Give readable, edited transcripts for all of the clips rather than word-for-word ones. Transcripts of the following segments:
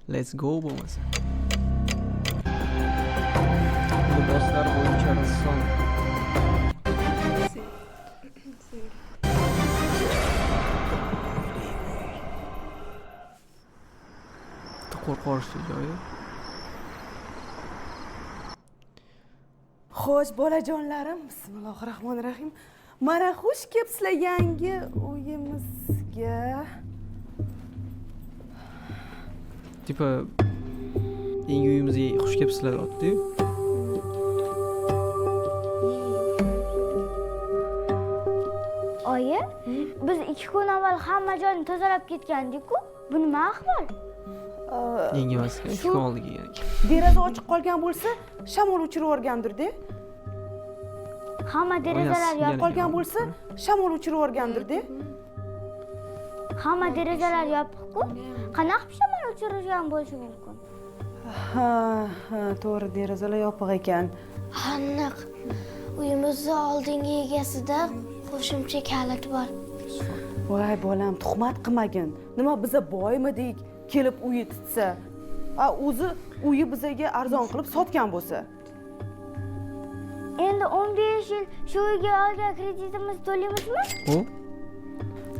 Let's go bo'lmasa. Liboslar bo'yicha rassom. Qo'rqorishli joyi. Xo'sh, bolajonlarim, bismillahirrohmanirrohim. Mana xush kelibsizlar yangi uyimizga. Tipa yangi uyimizga xush kelibsizlar deyapti-yu. Oyi, biz 2 kun avval hamma joyni tozalab ketgandik-ku. Bu nima ahvol? Yangi emas, 2 kun oldin kelgan ekan. Deraza ochiq qolgan bo'lsa, shamol o'chirib yuborgandir-da. Hamma derazalar yopib Qolgan bo'lsa, shamol o'chirib yuborgandir-da. Hamma derazalar yopiq-ku. Qanaqa shamol o'chirgan bo'lishi mumkin? Ha, to'g'ri, derazalar yopiq ekan. Aniq. Uyimizni oldingi egasida qo'shimcha kalit bor. Voy bolam, tuhmat qilmagin. Nima biza boymidik, kelib uyi tutsa. O'zi uyi bizaga arzon qilib sotgan bo'lsa. Endi 15 yil shu uyga olgan kreditimizni to'laymizmi? U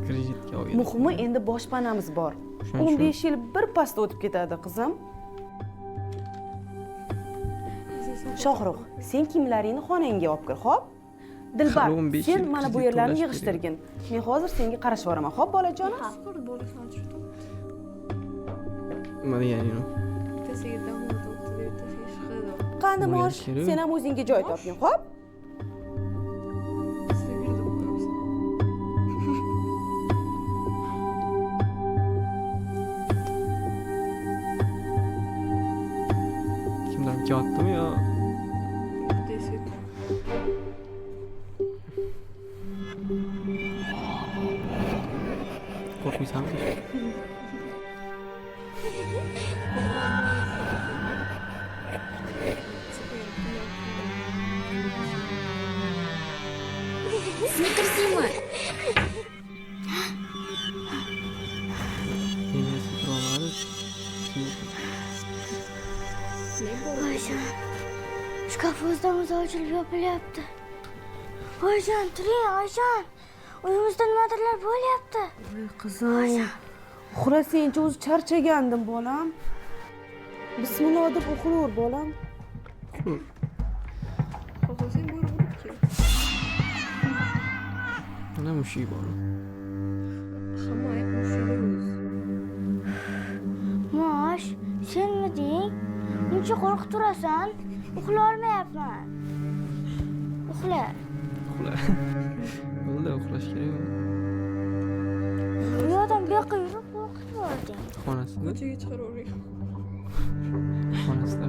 kreditga olgan. Muhimi endi boshpanamiz bor. 15 yil bir pasda o'tib ketadi, qizim. Shohruh, sen kiyimlaringni xonangga olib kir, xo'p? Dilbar, sen mana bu yerlarni yig'ishtirgin. Men hozir senga qarashib boraman, xo'p, bolajonim? Nima degani? Qani mosh, sen ham o'zingga joy topgin, xo'p? Kimdan kelyaptimi yo? Qo'rqmaysanmi? Секретарь. Oyshan, shkaf o'zidan-o'zi ochilib yopilyapti. Oyshan, turing, Oyshan. Uyimizda nimadirlar bo'lyapti. Voy qizim. Uxlasang-chi, o'zi charchagandim, bolam. Bismillah deb uxlaver, bolam. Xohlasang borib urib kel. Mana mushuk bor. Hamma ayb mushugi o'zi. Mosh, senmiding? Uncha qo'rqib turasan? Uxla olmayapman. Uxla. Uxla. Bo'ldi, uxlash kerak. Bu yoqdan bu yoqqa yurib qo'rqitib yubording. Xonasida. Ko'chaga chiqaravering. Xonasida.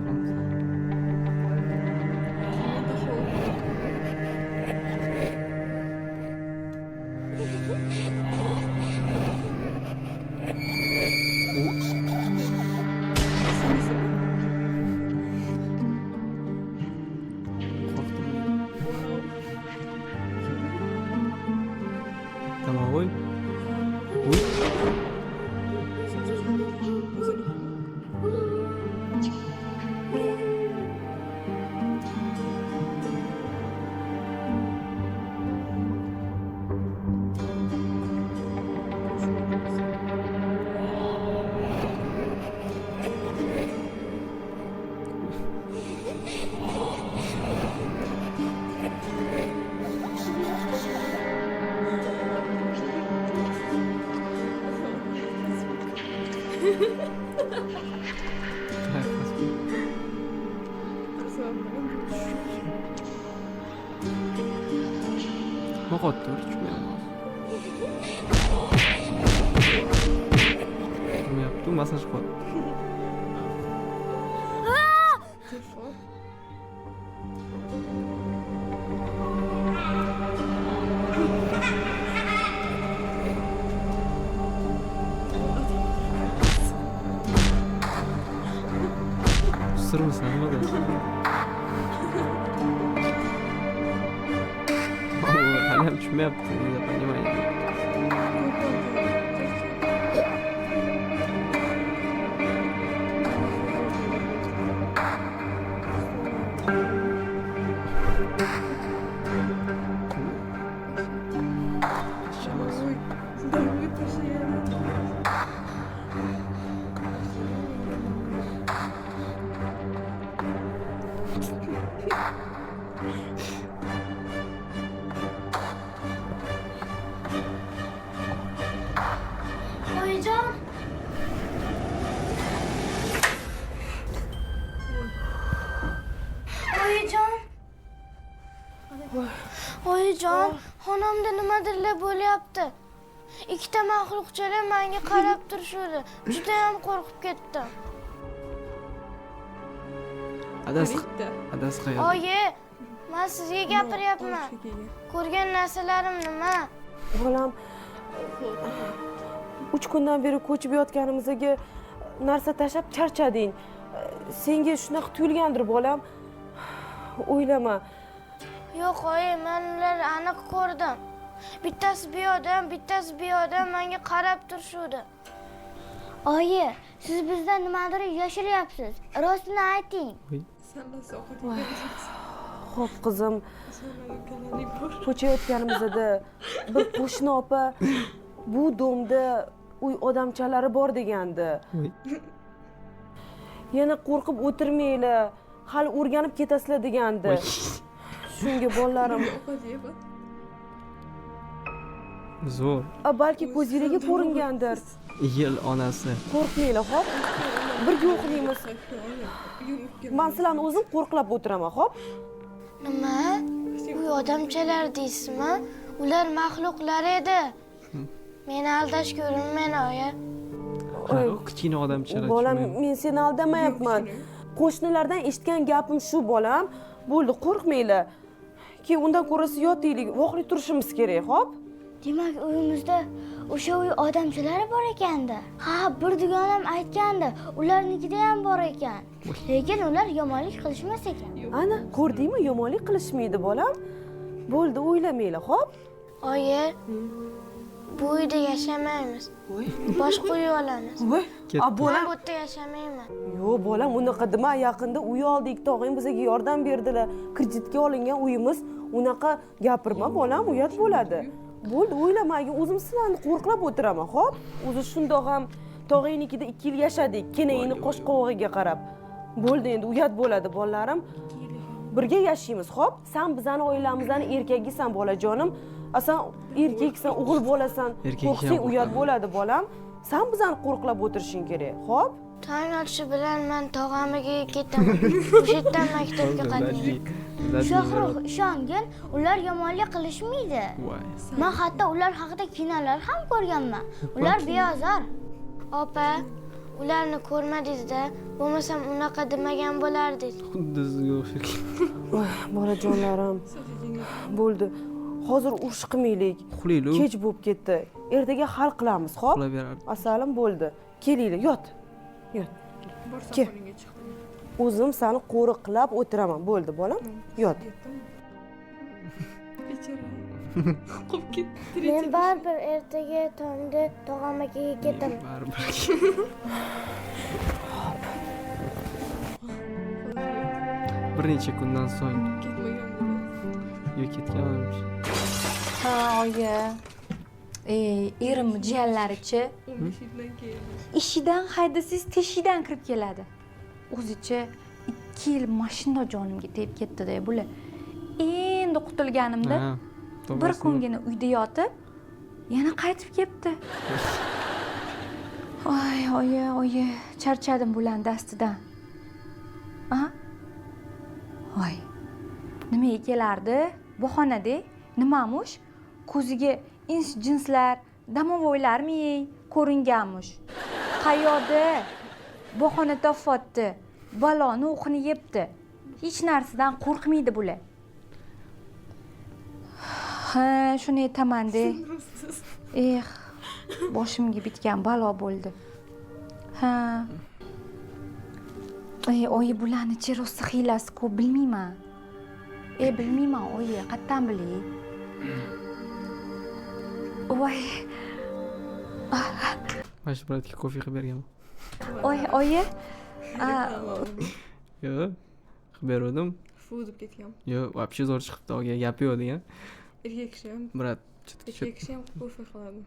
Tamam, oy. Oy. Qo'rqotdi, tushmayapti. Tushmayapti, masaj qo'ydi. Sırmısın, nima deyapsan? Hali ham tushmayapti, понимаете. hozir. Voy, daryoga tashlagani. Oyijon, oyijon, xonamda nimadirlar bo'lyapti. Ikkita maxluqchalar menga qarab turishdi. Juda ham qo'rqib ketdim. Adasi qayerda? Oyi, men sizga gapiryapman. Ko'rgan narsalarim nima? bolam 3 kundan beri ko'chib yotganimizga narsa tashlab charchading. Senga shunaqa tuyulgandir bolam. O'ylama. Yo'q, oyi, men ularni aniq ko'rdim. Bittasi bu yoqdan, bittasi bu yoqdan menga qarab turishdi. Oyi, siz bizdan nimadir yashiryapsiz. Rostini ayting. Sen nasıl ovqat yeyapsan? Xo'p qizim, Sen kalani bor. ko'chayotganimizda bir qo'shni opa bu domda uy odamchalari bor degandi. Voy. Yana qo'rqib o'tirmanglar, hali o'rganib ketasizlar degandi. Voy. Shunga bolalarim, Ovqat yeyapman. Zo'r. balki ko'zingizga ko'ringandir. Yil onasi. Qo'rqmanglar, xo'p? Birga o'qiymiz. Men sizlarni o'zim qo'rqlab o'tiraman, xo'p? Nima? Uy odamchalar deysizmi? Ular maxluqlar edi. Meni aldashga urinmang, oyi. Qanaqa kichkina odamchalar. Bolam, tushunmayman. men seni aldamayapman. Qo'shnilardan eshitgan gapim shu, bolam. Bo'ldi, qo'rqmanglar. Keyin undan ko'rasi yotaylik, voqli turishimiz kerak, xo'p? Demak, uyimizda o'sha uy odamchilari bor ekanda. Ha, bir dugonam aytgandi, ularnikida ham bor ekan. Lekin ular yomonlik qilishmas ekan. Ana, ko'rdingmi, yomonlik qilishmaydi, bolam. Bo'ldi, o'ylamanglar, xo'p? Oyi, bu uyda yashamaymiz. Boshqa uy olamiz. Voy, Ketdi. Men bu yerda yashamayman. yo'q, bolam, unaqa dema. Yaqinda uy oldik, tog'ing bizga yordam berdilar. Kreditga olingan uyimiz. Unaqa gapirma, bolam, uyat bo'ladi. Bo'ldi, o'ylamagin, o'zim sizlarni qo'rqlab o'tiraman, xo'p? O'zi shundoq ham tog'ingnikida 2 yil yashadik, kenayini qo'sh qovog'iga qarab. Bo'ldi, endi uyat bo'ladi, bolalarim. Birga yashaymiz, xo'p? Sen bizani oilamizning erkagisan, bolajonim. Asan erkaksan, o'g'il bolasan. Erkak Qo'rqsang ham uyat qo'rqadi. bo'ladi, bolam. Sen bizani qo'rqlab o'tirishing kerak, xo'p? Tong otishi bilan men tog'amiga ketaman. O'sha yerdan maktabga qatnayman. Shohruh, ishongin, ular yomonlik qilishmaydi. Voy. Men hatto ular haqida kinolar ham ko'rganman. Ular beozor. Opa, ularni ko'rmadingiz-da, bo'lmasam unaqa demagan bo'lardingiz. Xuddi sizga o'xshab. Voy, bolajonlarim. Bo'ldi. Hozir urush qilmaylik. Uxlaylik. Kech bo'lib ketdi. Ertaga hal qilamiz, xo'p? Uxlab berardi. Asalim bo'ldi. Kelinglar, yot. Yot. Borsam Ke. qo'lingga chiqdim. O'zim seni qo'riqlab o'tiraman. Bo'ldi, bolam? Yot. Bechora. Qolib ketdi. Men baribir ertaga tongda tog'amiga ketaman. Baribir. Bir necha kundan so'ng Ketmagan bo'ladi. yo'q ketganmish. Ha, oyi. Erim jiyanlarichi 15 yildan keyin. ishidan haydasiz teshidan kirib keladi. O'zicha 2 yil mashina jonimga tegib ketdi-da bular. Endi qutulganimda Ha, bir to'g'risini- kungina uyda yotib, yana qaytib kelibdi. Oy, oyi, charchadim bularning dastidan. A? Voy. Nimaga kelardi? Bahonada nimamush? Ko'ziga ins jinslar, domovoylarmi ko'ringanmush. Qayoqda? Bahona topyapti. Baloni o'qini yebdi. Hech narsadan qo'rqmaydi bular. Ha, shuni aytaman-da. Boshimga bitgan balo bo'ldi. Ha. Oyi, bularni chi rosa hiylasi-ku, bilmayman. Bilmayman, oyi, qayerdan bilay? Voy. Mana shu bratga kofe qilib berganman. Oyi. Yo'q. Qilib berdim. Fu deb ketgan. Yo'q, вообще zo'r chiqibdi, oga gapi yo'q degan. Erkak kishi ham Brat Erkak kishi ham kofe qiladi.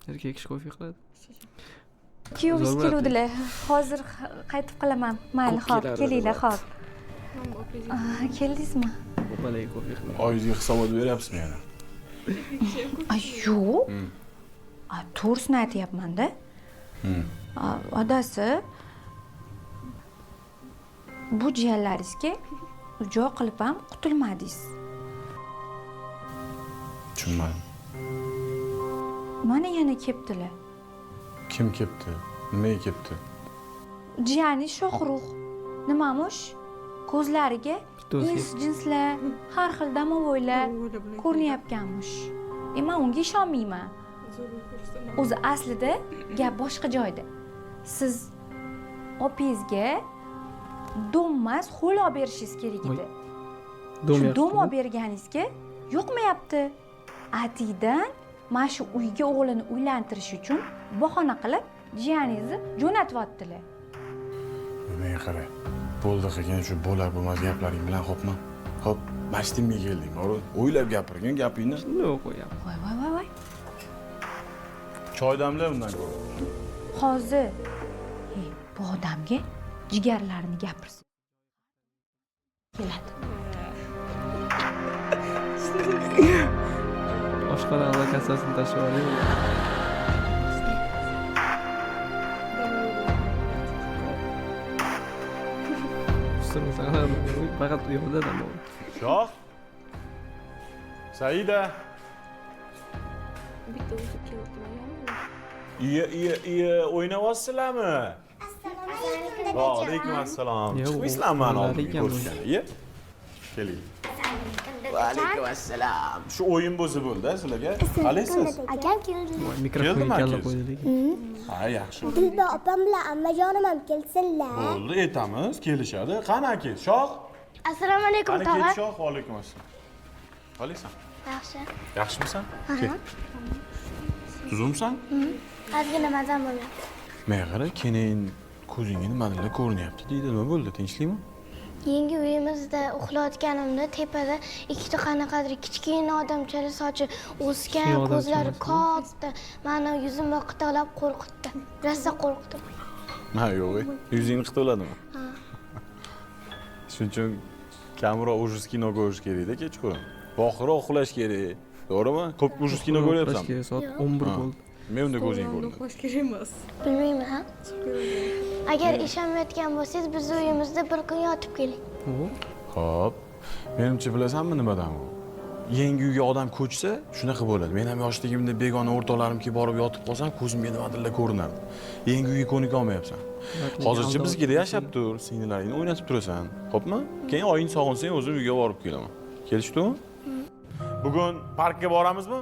Erkak kishi kofe qiladi. Kuyovingiz Zo'r bo'ladi. keluvdilar. Hozir qaytib qolaman. Mayli, Ko'p hop, keladi, kelinglar, zo'r hop. Mana opangizga Keldingizmi? Bolaga kofe qiladi. Oyingizga hisobot beryapsizmi yana? Yo'q. To'g'risini aytyapman-da. Adasi bu jiyanlaringizga ujoq qilib ham qutulmadingiz. Tushunmadim. Mana yana kelibdilar. Kim kelibdi? Nimaga kelibdi? Jiyani Shohrux. Nimamush? Ko'zlariga Bitta o'zi ins jinslar, har xil damovoylar ko'rinayotganmish. Men unga ishonmayman. zo'r ko'rsatma. O'zi aslida gap boshqa joyda. Siz opangizga dommas ho'l olib berishingiz kerak edi. Shu dom olib berganingizga yoqmayapti. Atidan mana shu uyga o'g'lini uylantirish uchun bahona qilib jiyaningizni jo'natyaptilar. Menga qarang. Bo'ldi qilgan shu bo'lar bo'lmas gaplaring bilan xo'pmi? Xo'p, mashtimga kelding, to'g'ri? O'ylab gapirgin gapingni. Yo'q, qo'yam. Voy. Choy damla undan ko'ra. Hozir bu odamga jigarlarini gapirsa keladi. Oshxona kassasini tashlab oling. Faqat u yoqda dam oldi. Shoh. Saida. Bitta o'zi kelyapti. Iya, o'ynayapsizlarmi? Va alaykum assalom. Yo'q, Chiqmaysizlarmi mana ular oldinga ekan bu. ko'rishgani? Iya. Keling. Va alaykum assalom. Shu o'yin bo'lsa bo'ldi, sizlarga. Qalaysiz? Akam keldi. Mikrofon Keldimi kalla akangiz? qo'ydi lekin. Ha, yaxshi. Dilba opam bilan ammajonim ham kelsinlar. Bo'ldi, aytamiz, kelishadi. Qani aka, Shoh? Assalomu alaykum Qani tog'a. ket Shoh, va alaykum assalom. Qalaysan? Yaxshi. Yaxshimisan? Kel. Tuzumsan? Ozgina mazam bo'lyapti. Menga qara, keyin ko'zingga nimalar ko'rinyapti deydi. Nima bo'ldi? Tinchlikmi? Yangi uyimizda uxlayotganimda tepada ikkita qanaqadir kichkina odamchalik sochi o'sgan, Kichkina ko'zlari odamchalik katta. Mani yuzimni qitovlab qo'rqitdi. Rosa qo'rqdim. Ha, yo'q. Yuzingni qitoladimi? Shuning uchun kamroq ujus kino ko'rish kerak-da kechqurun. Boqiroq uxlash kerak. To'g'rimi? Ko'p ujus kino ko'ryapsan. Soat 11 bo'ldi. Men unda ko'zing ko'rdim. Uxlash kerak emas. Bilmayman, ha? Agar ishonmayotgan bo'lsangiz, biz uyimizda bir kun yotib keling. Xo'p. Menimcha bilasanmi nimadan u? Yangi uyga odam ko'chsa, shunaqa bo'ladi. Men ham yoshligimda begona o'rtoqlarim kelib borib yotib qolsam, ko'zimga nimadir ko'rinardi. Yangi uyga ko'nika olmayapsan. Hozircha bizga yashab tur, singillaringni o'ynatib turasan. Xo'pmi? Keyin oying sog'insang, o'zim uyga borib kelaman. Kelishdimi? Bugun parkka boramizmi?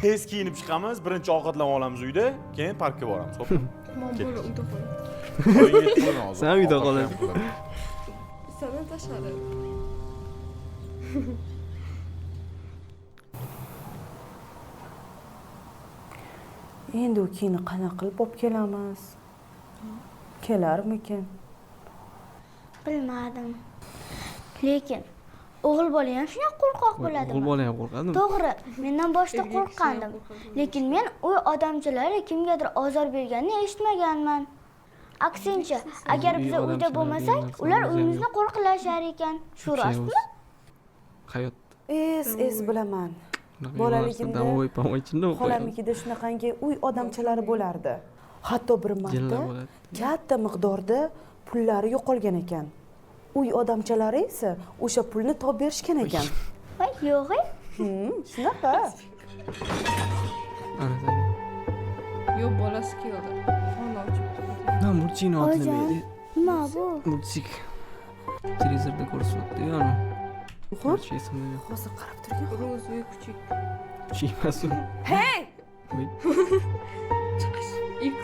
Tez kiyinib chiqamiz, birinchi ovqatlanib olamiz uyda, keyin parkka boramiz. Xo'pmi? Mana bola uyda qoladi. Oying yetib qolgan hozir. Sen uyda qoladi. Sana tashadi. Endi u kiyini qanaqa qilib olib kelamiz? Kelarmikin? Bilmadim. Lekin o'g'il bola ham shunaqa qo'rqoq bo'ladimi? O'g'il bola ham qo'rqadimi? To'g'ri, mendan boshida qo'rqqandim. Lekin men uy odamchilari kimgadir ozor berganini eshitmaganman. Aksincha, agar biz uy uyda odamchilari bo'lmasak, degan ular narsa uyimizni qo'riqlashar ekan. Shu rostmi? Hayot. Bilaman. Bolaligimda damovoy pamoychinda o'qigan. xolamnikida shunaqangi uy odamchalari bo'lardi. Hatto bir marta Jinlar bo'ladi. katta miqdorda pullari yo'qolgan ekan. Uy odamchalari esa o'sha pulni topib berishgan ekan. Voy, yo'q-e. Shunaqa. Ana sen. Yo'q, bolasi keldi. Xona ochib turibdi. Lan Murchini oti nima edi? Nima bu? Murchik. Televizorda ko'rsatyapti, yana. Xo'p, Hech esimda yo'q. hozir qarab turgan. Ro'zga kuchuk. Chiymas u. Hey! Voy, X.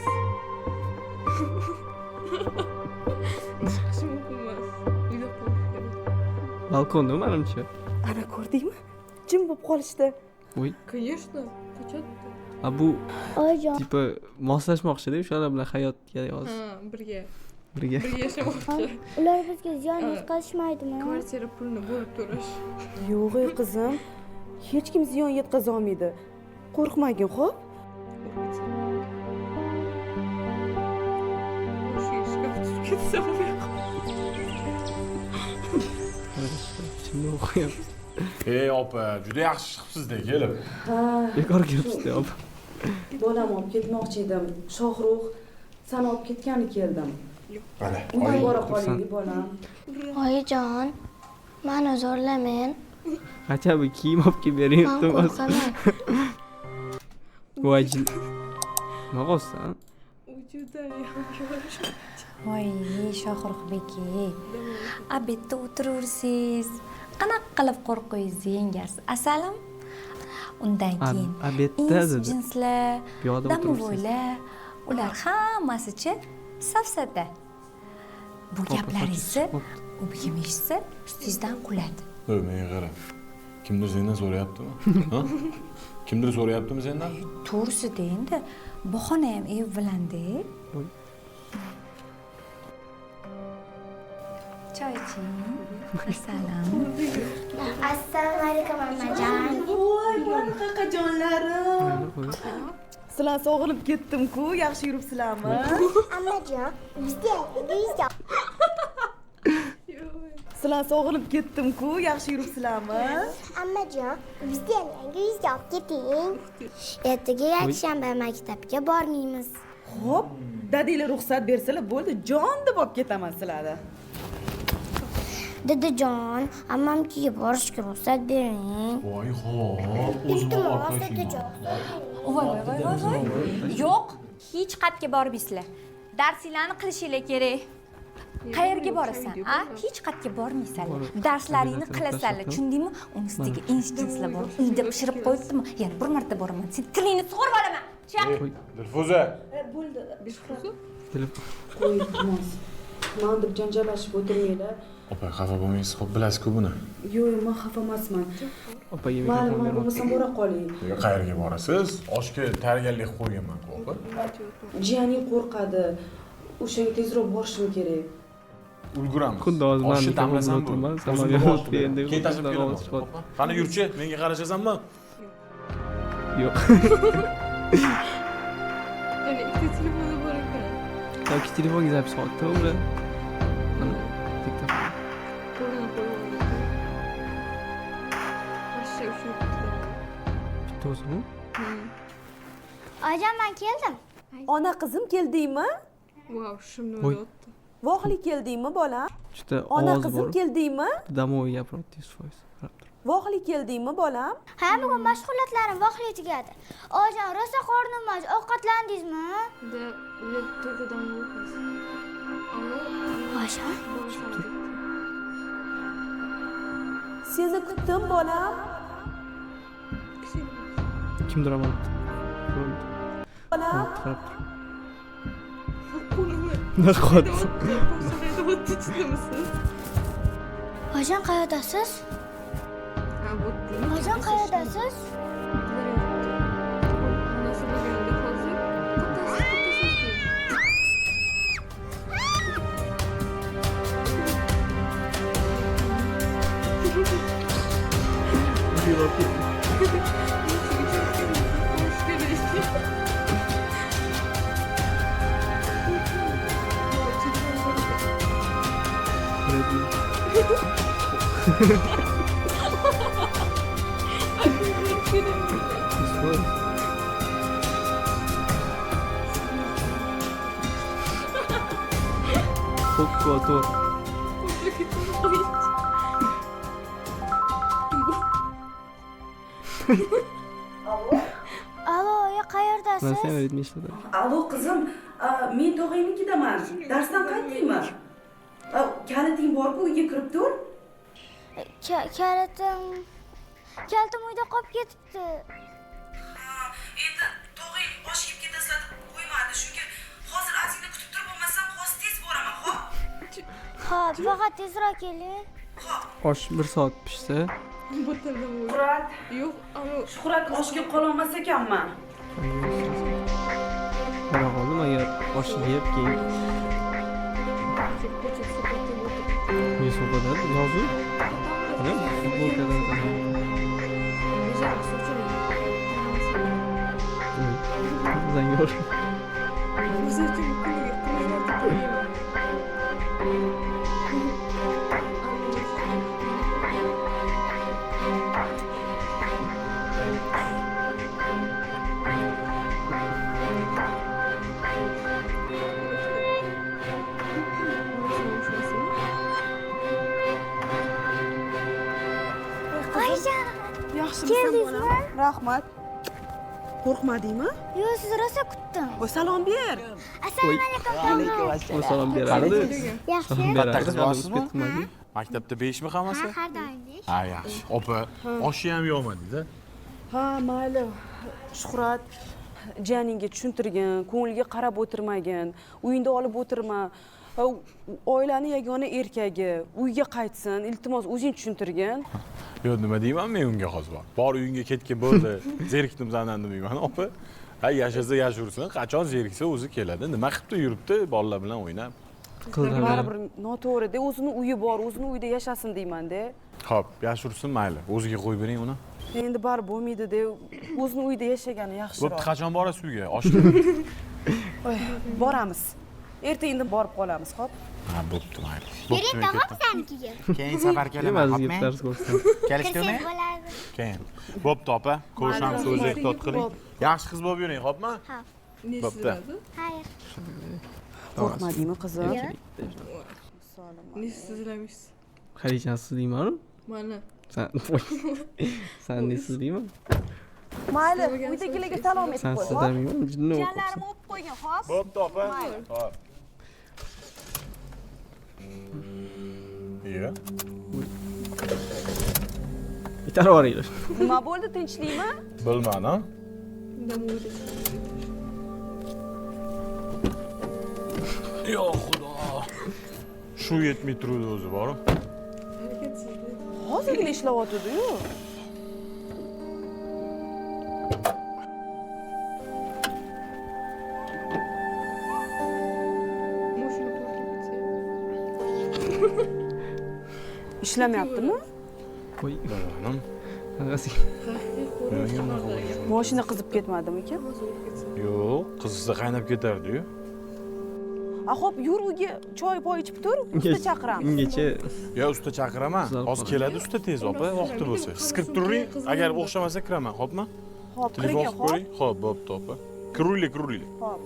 Chiqishi mumkin emas. Uyda qolish kerak. balkonda menimcha. Ana ko'rdingmi? Jim bo'lib qolishdi. Voy, Конечно. Qachon? a bu Oyijon, tipa moslashmoqchi-da, o'shalar bilan hayotga hozir Ha, birga. birga. Birga yashamoqchi. ular bizga ziyon yetkazishmaydimi? Kvartira pulini bo'lib to'lash. Yo'q, qizim. hech kim ziyon yetkaza olmaydi. Qo'rqmagin, xo'p? Shu ishga tutib ketsam Ichimda o'qiyapti. Ey opa, juda yaxshi chiqibsiz-da kelib. Bekor kelibsiz opa. Bolam olib ketmoqchi edim. Shohrux sani olib ketgani keldim. Mana, Uyga bora qoling, bolam. Oyijon, mani zo'rlamang. Qancha bu kiyim olib kelib bering, Men iltimos. qo'rqaman. Voy jin. Nima qilsan? u juda yaxshi. voy shohruh beki abetda o'tiraversiz qanaqa qilib qo'rqingizni yengasiz asalim undan keyin Abetda ins dedi. jinslar Piyoda domovoylar ular hammasichi safsata bu gaplaringizni u kim eshitsa ustingizdan quladi Menga qara. Kimdir sendan so'rayaptimi? Ha? Kimdir so'rayaptimi sendan? to'g'risida endi bahona ham ev bilanda choy iching assalom Assalomu alaykum ammajon. Voy, mani qaqajonlarim. Sizlar sog'inib ketdim-ku, yaxshi yuribsizlarmi? Ammajon, bizda uyda. Sizlar sog'inib ketdim-ku, yaxshi yuribsizlarmi? Ammajon, bizda yangi uyga olib keting. Ertaga yakshanba maktabga bormaymiz. Xo'p, dadanglar ruxsat bersalar bo'ldi, jon deb olib ketaman sizlarni. Dadajon, ammamga borishga ruxsat bering. Voy, xo'p, o'zim olib dadajon. voy yo'q hech qayerga bormaysizlar darsinglarni qilishinglar kerak qayerga borasan a hech qayerga bormaysanlar darslaringni qilasanlar tushundingmi uni ustiga instinktlar bor uyda pishirib qo'yibdimi yana bir marta boraman sen tilingni sug'urib olaman chiq Dilfuza. Bo'ldi. Telefon. Qo'y, iltimos. Men deb janjallashib o'tirmanglar. Opa, xafa bo'lmaysiz, xo'p bilasiz-ku buni. Yo'q, men xafa emasman. Opaga Mayli, mikrofon men bermoqchi. bo'lmasam bora qoling. Qayerga borasiz? Oshga tayyorgarlik qo'yganman-ku, opa. Jiyaning qo'rqadi. O'shanga tezroq borishim kerak. Ulguramiz. Xuddi hozir Oshni mani damlasam o'tirman, bo'ldi. samolyot O'zimni o'tib endi keyin tashlab ovoz kelaman. chiqadi. Opa, qani yurchi, menga qarashasanmi? Yo'q. Yana ikkita telefoni bor ekan. Yoki telefonga zapis olib to'g'ri. Mana, diktafon. Qo'lini qo'yib Вообще shu Bitta o'zimi? Oyijon, men keldim. Ona qizim keldingmi? Wow, shimni Voy. o'tdi. Vohli keldingmi, bolam? Juda Ona ovozi qizim bor. keldingmi? Damoviy gapiryapti 100%. Qarab tur. Vohli keldingmi, bolam? Ha, bugun mashg'ulotlarim vaqtli tugadi. Oyijon, rosa qornim och, ovqatlandingizmi? Da, ular to'g'ridan o'tmas. Oyijon, Seni kutdim, bolam. Kimdir amalibdi. Bolam. Qarab tur. Qo'lini Nahot. o'tdi chiqdimisiz? oyijon qayerdasiz? Ha, o'tdi. Oyijon qayerdasiz? Onasi bo'lganda hozir Fokuator. Alo, qayerdasiz? Mana sen ritmi ishlatadi. Alo, qizim. Men tog'angnikidaman. Darsdan qaytdingmi? Kaliting bor-ku, uyga kirib tur. Kalitim uyda qolib ketibdi. Endi tog'ang osh yeb ketasizlar deb qo'ymadi. Shunga hozir azingni kutib turib bo'lmasam, hozir tez boraman, xo'p? Xo'p, faqat tezroq keling. Osh 1 soat pishsa, Shuhrat, yo'q, ana Shuhrat oshga qololmas ekanman. qara qoldim agar osh yeb keyin Yusufada yozuv. Mana futbolkadan yaxshi uchun. Zangor. O'zim kuniga qilishlarni ko'rayman. Yaxshimisan bolam? Rahmat. Qo'rqmadingmi? Yo'q, siz rosa kutdim. Voy salom ber. Assalomu alaykum. O salom berardi. Yaxshi. Salom Katta berardi. qiz borsizmi? Maktabda 5 mi hammasi? Har doimdek. Ha, yaxshi. Opa, oshni ham yo'madingiz-a? Ha, mayli. Shuhrat janingga tushuntirgin, ko'ngliga qarab o'tirmagin, uyingda olib o'tirma. Oilani yagona erkagi, uyga qaytsin, iltimos o'zing tushuntirgin. Yo'q, nima deyman men unga hozir? Bor uyingga ketgan bo'ldi. Zerikdim sandan demayman, opa. Ha, yashasa yashursin, qachon zeriksa o'zi keladi. Nima qilibdi, yuribdi, bolalar bilan o'ynab. Baribir noto'g'ri-da, o'zini uyi bor, o'zini uyida yashasin deyman-da. Xo'p, yashursin mayli. O'ziga qo'yib bering uni. Endi baribir bo'lmaydi-da, o'zini uyida yashagani yaxshiroq. Bo'pti, qachon borasiz uyga? Oshni. Boramiz. Erta indin borib qolamiz, xo'p? Ha, bo'pti, mayli. Bering tog'am sanikiga. Keyin safar kelaman, Nima xo'pmi? dars ko'rsin. Kelishdimi? Kirsak bo'lardi. Keyin. Bo'pti, opa. Ko'rishamiz, o'zingiz ehtiyot qiling. Yaxshi qiz bo'lib yuring, xo'pmi? Ha. Bo'pti. Xayr. Qo'rqmadingmi, qizim? Nesizlamishsiz. Xarijasiz deyman. Mana. San nesiz deyman. Mayli, uydagilarga salom aytib San qo'y. sizlarmi? Jinni o'qib. Janlarimni o'pib qo'ygin, xo'p? Bo'pti, opa. Xo'p. Iya. Bitar boringlar. Nima bo'ldi, tinchlikmi? Bilmadim. Yo xudo. Shu yetmay turdi o'zi boru. Hozirgina ishlayotdi-yu. Mashina to'xtab ketsa. Ishlamayaptimi? Qo'y. Bilmadim. Qanaqasi? Mashina qizib ketmadimi-ki? Yo'q, qizsa qaynab ketardi-yu. Xo'p, yur uyga choy poy ichib tur, usta chaqiramiz. Ungacha Yo, usta chaqiraman. Hozir keladi usta tez, opa, vaqti bo'lsa. Siz kirib turing, agar o'xshamasa kiraman, xo'pmi? Xo'p, Telefon kirgin, qilib ko'ring. Xo'p, bo'pti, opa. Kiruylik. Xo'p.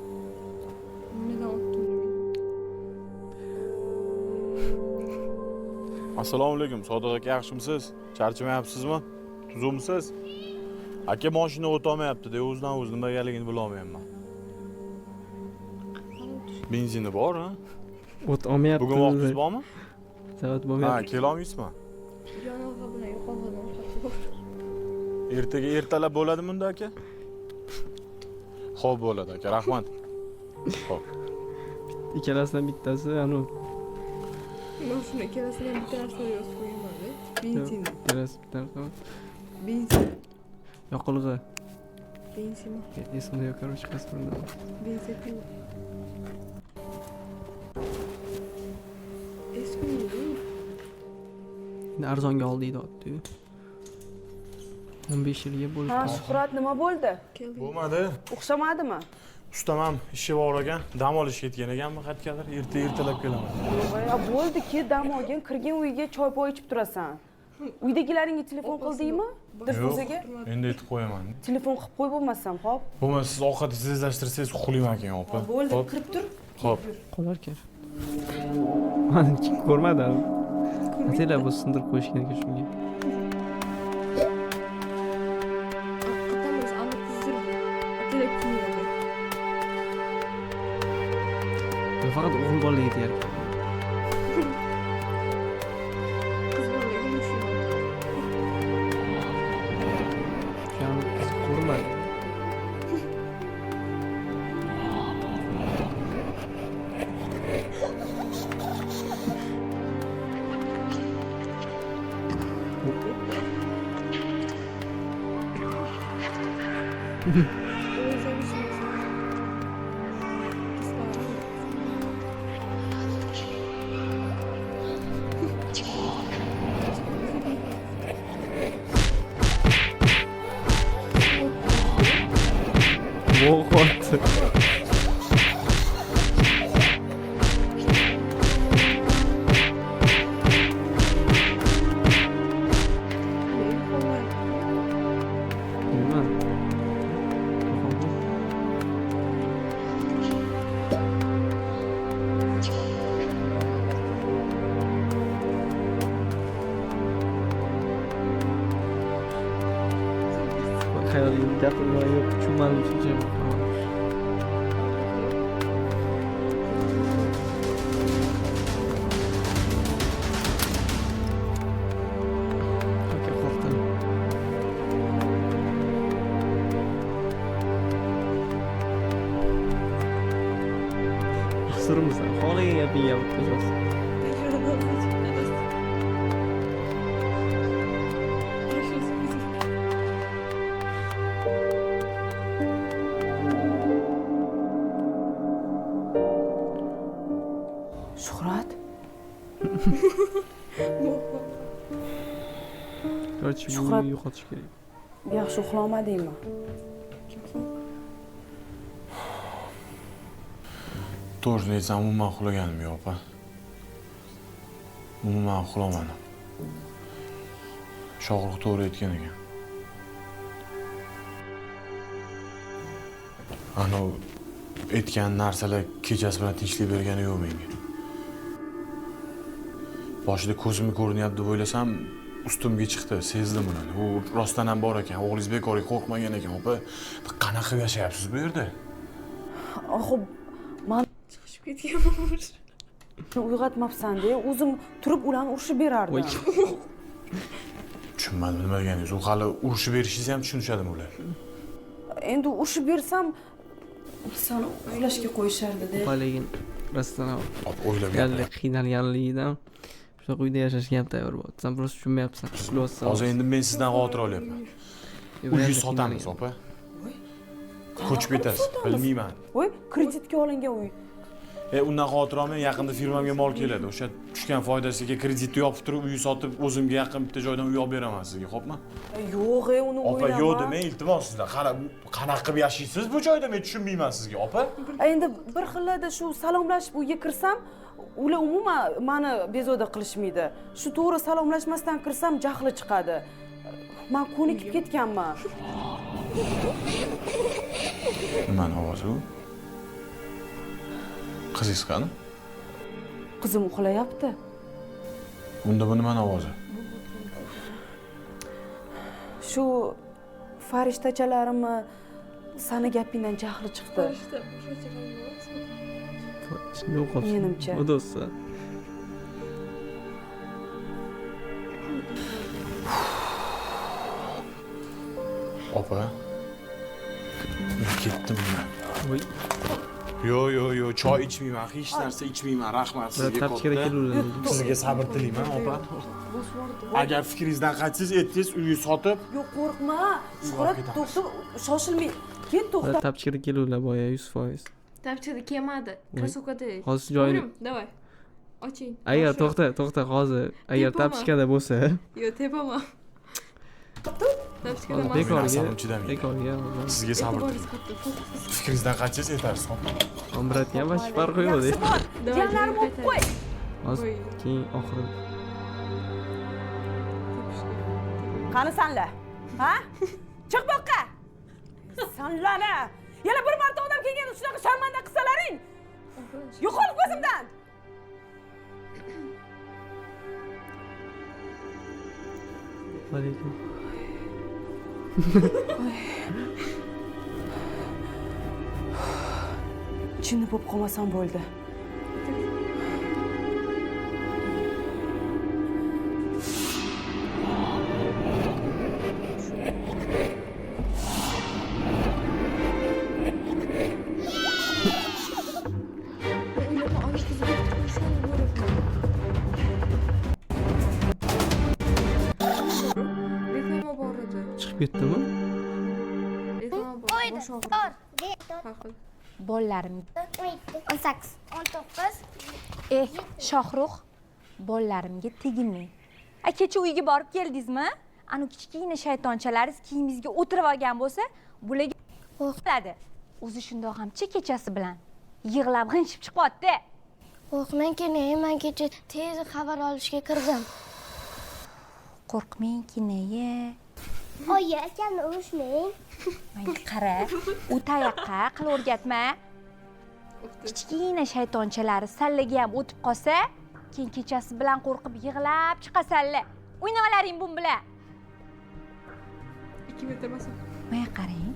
Nima otdim? Assalomu alaykum, Sodiq aka, yaxshimisiz? Charchamayapsizmi? Tuzukmisiz? Aka mashina o'tolmayapti-da, o'zidan-o'zi nimagaligini bilolmayapman. Benzini bor, ha? o't olmayapti. Bugun vaqtingiz bormi? Savat Ha, bo'lmayapti. kela olmaysizmi? Yonog'i bilan yo'qolgan bor. Ertaga ertalab bo'ladimi unda aka? Xo'p, bo'ladi aka, rahmat. Xo'p. Ikkalasidan bittasi anu Men shuni ikkalasidan bitta narsa yozib qo'yaman-da. Benzin. ikkalasi bittasi. Benzin. Yoqilg'i. Benzin. Esimda yo'q, короче, qaysi biridan. Benzin. Eskunmi? Arzonga oldi deydi. 15 yilga bo'lib Ha, Shuhrat nima bo'ldi? Bo'lmadi. O'xshamadimi? Ustamam ishi bor ekan, dam olish ketgan ekanmi qayergadir, ertalab kelaman. Voy, bo'ldi-ki, dam olgin, kirgin uyga choy poy ichib turasan. Uydagilaringga telefon qildingmi? Dilfuzaga? Endi aytib qo'yaman. Telefon qilib qo'y bo'lmasam, xo'p? Bo'lmasa siz ovqatni tezlashtirsangiz xuqliman ekan, opa. Bo'ldi, Xo'p, kirib tur. xo'p. qolarkan. Mana ko'rmadim. Ataylar bu sindirib qo'yishgan ekan shunga. Qatamiz aniq qizdir. Telefon qilmaydi. Faqat o'g'il bolaga tegar. Qiz bolaga mashina. Ko'rmadim. Qo'rqyapti. Nima? Xayolim gapirma yo'q, tushunmadim shuncha. Aka qo'rqdim. Surimisan, xolaga gaping o'tkazasiz. Shuhrat, Короче, Shuhrat. buni yo'qotish kerak. yaxshi uxlamadingmi? To'g'risini aytsam, umuman uxlaganim yo'q, opa. Umuman uxlamadim. Shohruh to'g'ri aytgan ekan. Ana aytgan narsalar kechasi bilan tinchlik bergani yo'q menga. Boshida ko'zimga ko'rinyapti deb o'ylasam, ustimga chiqdi, sezdim uni. U rostdan ham bor ekan, o'g'lingiz bekorga qo'rqmagan ekan, opa. Qanaqa qilib yashayapsiz bu yerda? Oxir Chiqishib ketganman. uyg'otmabsan-da, o'zim turib ularni urishib berardim. Voy. Tushunmadim nima deganingiz. U hali urushib berishingizni ham tushunishadimi ular? Endi urishib bersam seni uxlashga qo'yishardi-da. Lekin rostdan ham O'ylab yalla qiynalganligidan shu uyda yashashga ham tayyor bo'ldi. Sen просто tushunmayapsan. Ishlayapsan. Hozir endi men sizdan xavotir olyapman. Uyni sotamiz, opa. Ko'chib ketasiz, bilmayman. Voy, kreditga olingan uy. Undan xavotir olmang, yaqinda firmamga mol keladi. O'sha tushgan foydasiga kreditni yopib turib, uy sotib, o'zimga yaqin bitta joydan uy olib beraman sizga, xo'pmi? Yo'q, uni Opa, o'ylama. yo'q demang, iltimos sizdan. Qanaqa qilib yashaysiz bu joyda? Men tushunmayman sizga, opa. Endi bir xillarda shu salomlashib uyga kirsam, ular umuman meni bezovta qilishmaydi. Shu to'g'ri salomlashmasdan kirsam jahli chiqadi. Men ko'nikib ketganman. Nimani ovozi u? Qizingiz qani? Qizim uxlayapti. Unda bu nimani ovozi? Shu farishtachalarimni sani gapingdan jahli chiqdi. Yo'qotish. Menimcha. Xudosa. Opa. Men ketdim man. Voy. Yo'q, choy ichmayman, hech narsa ichmayman. Rahmat sizga Tapchikara katta. keluvlar. Sizga sabr tilayman, opa. Agar fikringizdan qaytsangiz, aytdingiz, uyni sotib, Yo'q, qo'rqma. Shuhrat, to'xta, shoshilmay. Ket, to'xta. Tapchikara keluvlar boya 100%. Tapchada kelmadi. Krasokada. Hozir joyini Давай. Oching. agar to'xta hozir agar Tepaman. tapchikada bo'lsa Yo'q, tepaman. Tapchada emas. bekorga asabim chidamaydi. bekorga sizga sabr E'tiboringiz tilayman. katta. Fikringizdan qaytsangiz aytasiz, xo'pmi? Omratga ham hech farqi yo'q Yaxshi bor. Давай, Janlarim o'pib qo'y. hozir keyin oxiri Qani sanlar? Ha? Chiq bu yoqqa. Sanlarni. Yana bir marta odam kelganda shunaqa sharmanda qilsalaring. Yo'qol ko'zimdan. alaykum. Chinni bo'lib qolmasam bo'ldi. O'ylama, ana qiziga tushgan bo'lyapman. Reklama bor edi. Chiqib ketdimi? Reklama bor. Bosh og'riq. Haqil. Bolalarim. 18, 19. Shohruh, bolalarimga teginmang. Kecha uyga borib keldingizmi? Ana kichkina shaytonchalaringiz kiyimingizga o'tirib olgan bo'lsa, bularga qo'rqadi. O'zi shundoq hamchi kechasi bilan yig'lab g'inshib chiqyapti. Qo'rqmang, keyin men kecha tez xabar olishga kirdim. Qo'rqmang, kinaye. Oyi, akamni urishmang. Menga qara, u tayoqqa qil o'rgatma. Kichkina shaytonchalari sallaga ham o'tib qolsa, keyin kechasi bilan qo'rqib yig'lab chiqasanlar. O'ynalaring bu bilan. 2 metr masofa. Menga qarang.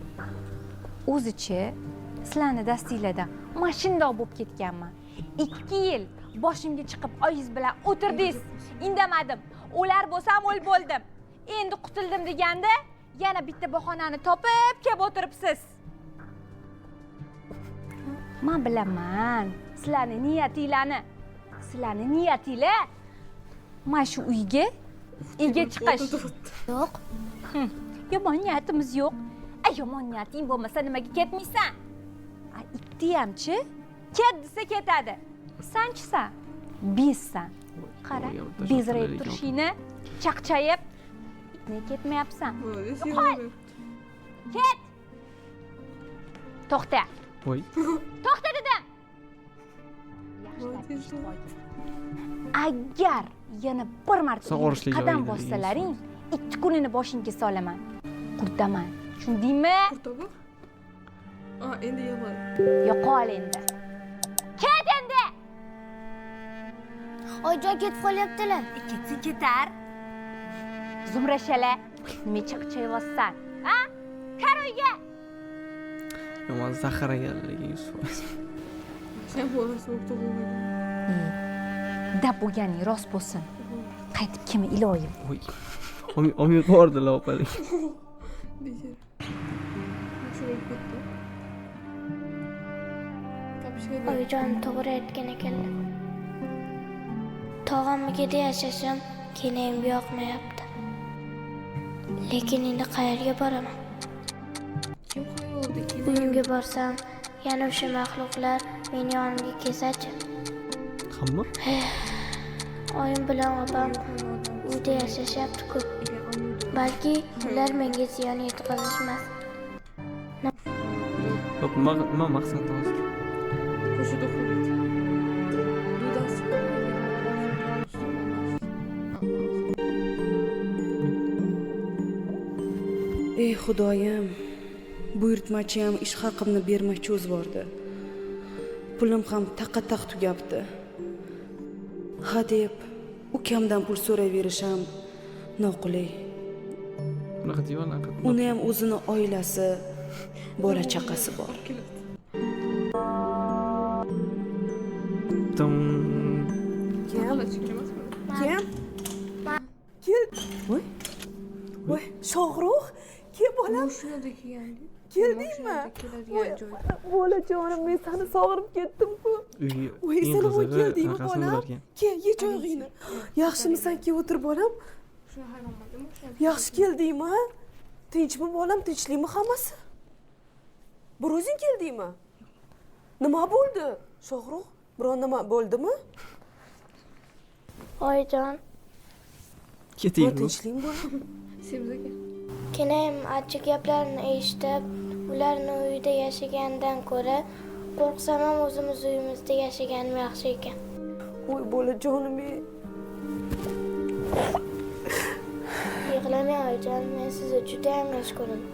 O'zichi sizlarni dastinglarda mashindoq bo'lib ketganman. 2 yil boshimga chiqib oyingiz bilan o'tirdingiz. Indamadim. O'lar bo'lsam o'l bo'ldim. Endi qutuldim deganda yana bitta bahonani topib kelib o'tiribsiz. Men bilaman sizlarni niyatinglarni. Sizlarni niyatinglar mana shu uyga ega chiqish. Yo'q. Yomon niyatimiz yo'q. Yomon niyating bo'lmasa nimaga ketmaysan? Ikki hamchi ket desa ketadi. Sanchisan, bezsan. Qara, bezrayib turishingni chaqchayib, ne ketmayapsan. Ket. To'xta. Voy. To'xta dedim. Agar yana bir marta Sog'orishlik qadam joyiga bossalaring, 2 kunini boshingga solaman. Qurdaman. Tushundingmi? Qurtami? Endi yomon. Yo'qol endi. Ket endi. Oyijon ketib qolyaptilar. Ketsa ketar. Zumrashala, nima chaqchayapsan? Ha? Kar uyga. Yomon zaxiraganligi 100%. Sen bolasi o'qib bo'lmaydi. Dab bo'lganing rost bo'lsin. Qaytib kelma iloyim. Voy. Omi yuqordilar opalik. Bejar. Shuni ketdi. Kapishga Oyijon to'g'ri aytgan ekanlar. Tog'amnikida yashashim kenayimga yoqmayapti. Lekin endi qayerga boraman? kim xayolda Uyimga borsam, yana o'sha maxluqlar meni yonimga kelsa-chi? Hamma? Oyim bilan opam uyda yashashyapti-ku. Balki ular menga ziyon yetkazishmas. Yo'q, nima maqsad hozir? Ko'chada qoladi. Dudasi. Ey Xudoyim, buyurtmachi ham ish haqimni bermoqchi o'zvordi. Pulim ham taqa-taq tugabdi. Ha deb ukamdan pul so'rayverish ham noqulay. Bunaqa deyapman. Uni ham o'zini oilasi, bola chaqasi bor. Dum. Kim? Kim? Kel. Voy. Voy, Shohrux, kel bolam. Mashinada kelgandi. Keldingmi? Keladigan joy. Bolajonim, men seni sog'inib ketdim-ku. Voy, sen voy keldingmi bolam? Kel, yech oyog'ingni. Yaxshimisan, kel o'tir bolam. Shuni hayronmandim. Yaxshi keldingmi? Tinchmi bolam, tinchlikmi hammasi? Bir o'zing keldingmi? Nima bo'ldi? Shohrux, biron nima bo'ldimi? Oyijon, Keting. Tinchlikmi bolam? Sebzaga. kenayim achchiq gaplarni eshitib, ularni uyida yashagandan ko'ra, qo'rqsam ham o'zimiz uyimizda yashaganim yaxshi ekan. Voy bolajonim, Yig'lamang oyijon, men sizni juda ham yaxshi ko'raman.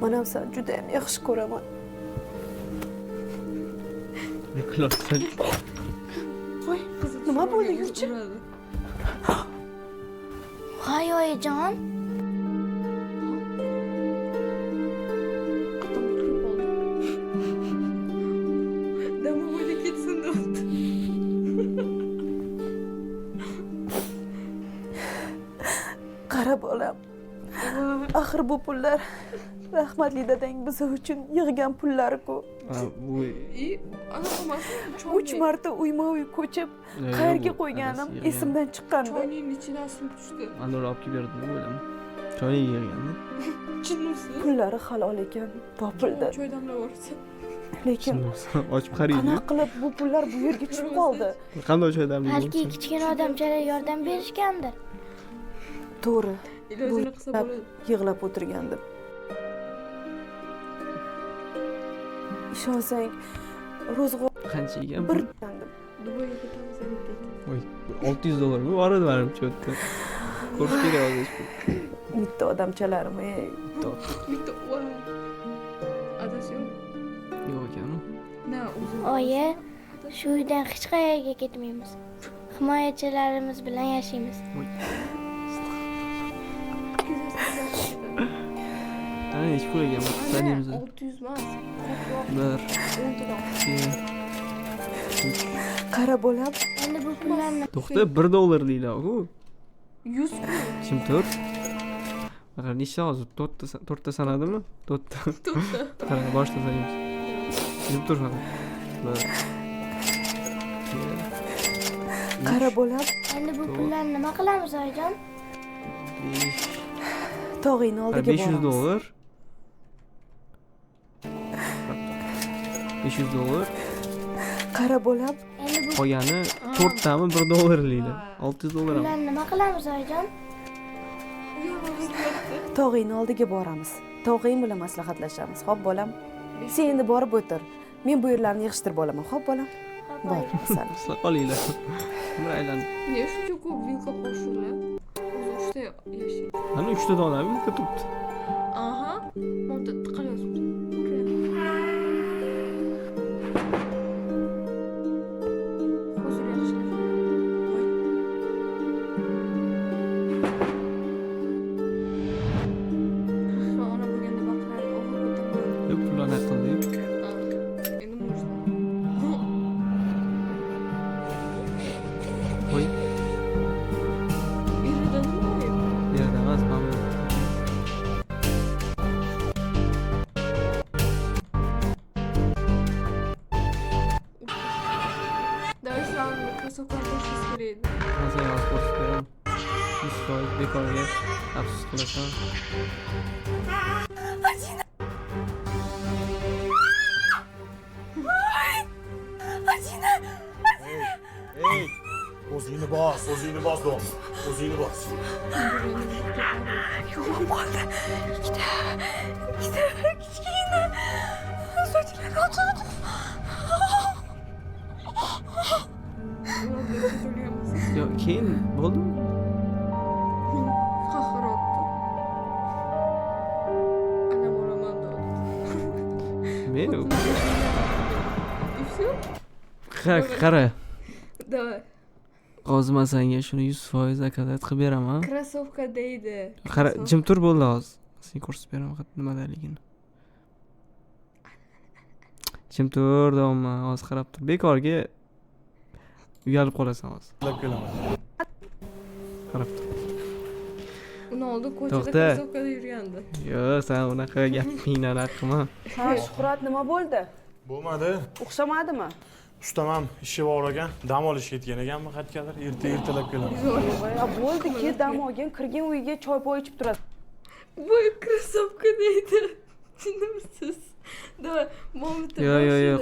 men ham seni juda ham yaxshi ko'raman. Yiqilibsan. Voy, nima bo'ldi, yurchi? Voy oyijon, Dama bo'lib ketsin debdi. Qara bolam. Axir bu pullar rahmatli dadang biz uchun yig'gan pullari-ku. Voy. Anaqa emas. 3 marta uyma-uy ko'chib, qayerga qo'yganim esimdan chiqqandi. Choyning ichidan suv tushdi. Anor olib kelib berdim o'ylam. Choyni yig'gandi. Chinnimsiz? Pullari halol ekan, topildi. Choy damlavorsa. Lekin Ochib qaraydi. qanaqa qilib bu pullar bu yerga tushib qoldi? Qanday choy damlaydi? balki kichkina odamchalar yordam berishgandir. To'g'ri. Ilojini qilsa bo'ladi. Yig'lab o'tirgandim. ishonsang ro'zg'or Qancha ekan? bir Dubayga ketamiz endi. Voy, $600 bor edi menimcha u yerda. Ko'rish kerak hozir. bitta odamchalarim Bitta voy. Adasi yo'q. Yo'q ekan. Na, o'zim. Oyi, shu uydan hech qayerga ketmaymiz. Himoyachilarimiz bilan yashaymiz. Ana hech pul ekan. Taniymiz. 600 emas. 1 2 qara bolam Endi bu pullarni To'xta, $1 deylar ku. 100 kun. Kim tur? Mana nechta hozir? 4ta sanadimi? 4ta. Qara, boshda sanaymiz. Kim tur mana? 1 qara bolam endi bu pullarni nima qilamiz oyijon? 5 tog'ingni oldiga boramiz. $500. $500. qara bolam Endi bu Qolgani 4tami $1 deydi. $600 ham. pullarni nima qilamiz oyijon? tog'ingni oldiga boramiz. Tog'ing bilan maslahatlashamiz. Xo'p bolam. Sen endi borib o'tir. Men bu yerlarni yig'ishtirib olaman. Xo'p bolam. Bor, asal. Sizlar qolinglar. Umr aylanib. Niye shuncha ko'p vilka qo'shilib? O'zi uchta yashaydi. Mana 3ta dona vilka turibdi. Aha. Monda tiqalyapsiz. Hozir yaxshi. Voy. Ona bo'lganda baqirib og'ir o'taman. Pullarni qildik. Endi можно. Voy, Yerda nima yo'q? yerda emas, mana bu. Давай сразу кроссовкlar qo'shishimiz kerak edi. Hozir yoz ko'rsatib beraman. 100% bekorga afsus qilasan. Ey, o'zingni bos, dom. O'zingni bos. Yo, keyin bo'ldimi? Qahar otdi. Anam olaman dedi. Men И всё? qara. Давай. Qoziman senga shuni 100% zakazat qilib beraman. Krossovka deydi. Qara, jim tur bo'ldi hozir. Sen ko'rsatib beraman nimadaligini. Jim tur davomman, hozir qarab tur. Bekorga uyalib qolasan hozir. Qilib kelaman. Qarab tur. Uni oldin ko'chada To'xta. krossovkada yurgandi. Yo, sen unaqa gapingni anaqa qilma. Ha, Shuhrat nima bo'ldi? Bo'lmadi. O'xshamadimi? Ustamam ishi bor ekan, dam olishga ketgan ekanmi qayergadir, ertalab kelaman. Ya bo'ldi, ket dam olgin, kirgin uyga choy poy ichib turasiz. Bu krossovka deydi. Tushundimisiz? Давай, momita. Yo,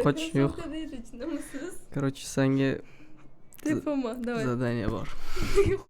qoch, yo'q. Krossovka deydi, tushundimisiz? Короче, senga Telefon, давай. zadание bor.